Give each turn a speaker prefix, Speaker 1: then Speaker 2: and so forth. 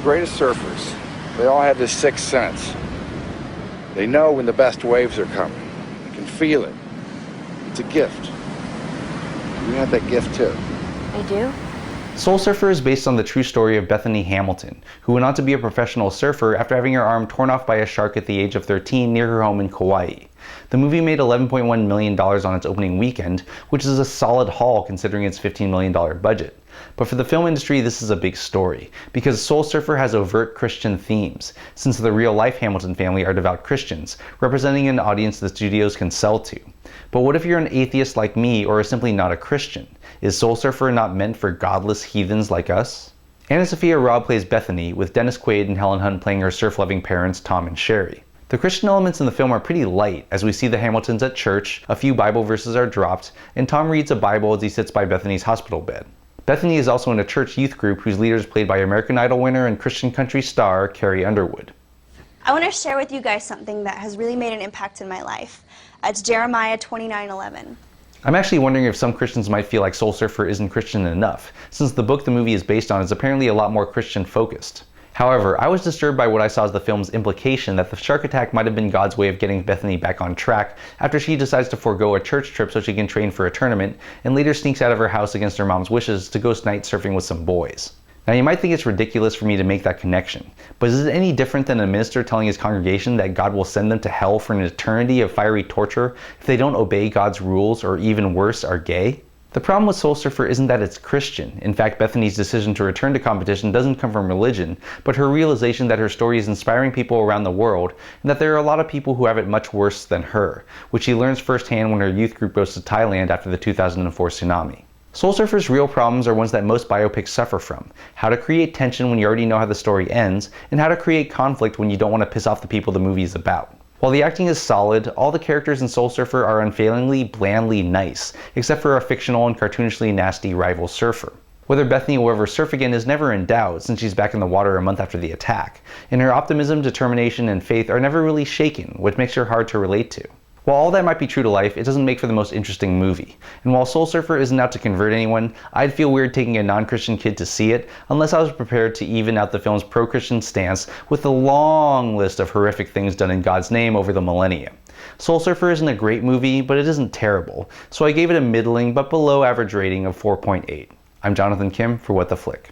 Speaker 1: greatest surfers, they all have this sixth sense. They know when the best waves are coming. They can feel it. It's a gift. You have that gift too.
Speaker 2: I do?
Speaker 3: Soul Surfer is based on the true story of Bethany Hamilton, who went on to be a professional surfer after having her arm torn off by a shark at the age of 13 near her home in Kauai. The movie made $11.1 million on its opening weekend, which is a solid haul considering its $15 million budget. But for the film industry, this is a big story, because Soul Surfer has overt Christian themes, since the real-life Hamilton family are devout Christians, representing an audience the studios can sell to. But what if you're an atheist like me, or simply not a Christian? Is Soul Surfer not meant for godless heathens like us? Annasophia Robb plays Bethany, with Dennis Quaid and Helen Hunt playing her surf-loving parents Tom and Sherry. The Christian elements in the film are pretty light, as we see the Hamiltons at church, a few Bible verses are dropped, and Tom reads a Bible as he sits by Bethany's hospital bed. Bethany is also in a church youth group whose leader is played by American Idol winner and Christian country star Carrie Underwood.
Speaker 2: I want to share with you guys something that has really made an impact in my life. It's Jeremiah 29:11.
Speaker 3: I'm actually wondering if some Christians might feel like Soul Surfer isn't Christian enough, since the book the movie is based on is apparently a lot more Christian focused. However, I was disturbed by what I saw as the film's implication that the shark attack might have been God's way of getting Bethany back on track after she decides to forego a church trip so she can train for a tournament, and later sneaks out of her house against her mom's wishes to go night surfing with some boys. Now you might think it's ridiculous for me to make that connection, but is it any different than a minister telling his congregation that God will send them to hell for an eternity of fiery torture if they don't obey God's rules or even worse, are gay? The problem with Soul Surfer isn't that it's Christian. In fact, Bethany's decision to return to competition doesn't come from religion, but her realization that her story is inspiring people around the world, and that there are a lot of people who have it much worse than her, which she learns firsthand when her youth group goes to Thailand after the 2004 tsunami. Soul Surfer's real problems are ones that most biopics suffer from: how to create tension when you already know how the story ends, and how to create conflict when you don't want to piss off the people the movie is about. While the acting is solid, all the characters in Soul Surfer are unfailingly, blandly nice, except for a fictional and cartoonishly nasty rival surfer. Whether Bethany will ever surf again is never in doubt, since she's back in the water a month after the attack, and her optimism, determination, and faith are never really shaken, which makes her hard to relate to. While all that might be true to life, it doesn't make for the most interesting movie. And while Soul Surfer isn't out to convert anyone, I'd feel weird taking a non-Christian kid to see it, unless I was prepared to even out the film's pro-Christian stance with the long list of horrific things done in God's name over the millennia. Soul Surfer isn't a great movie, but it isn't terrible, so I gave it a middling but below average rating of 4.8. I'm Jonathan Kim for What the Flick.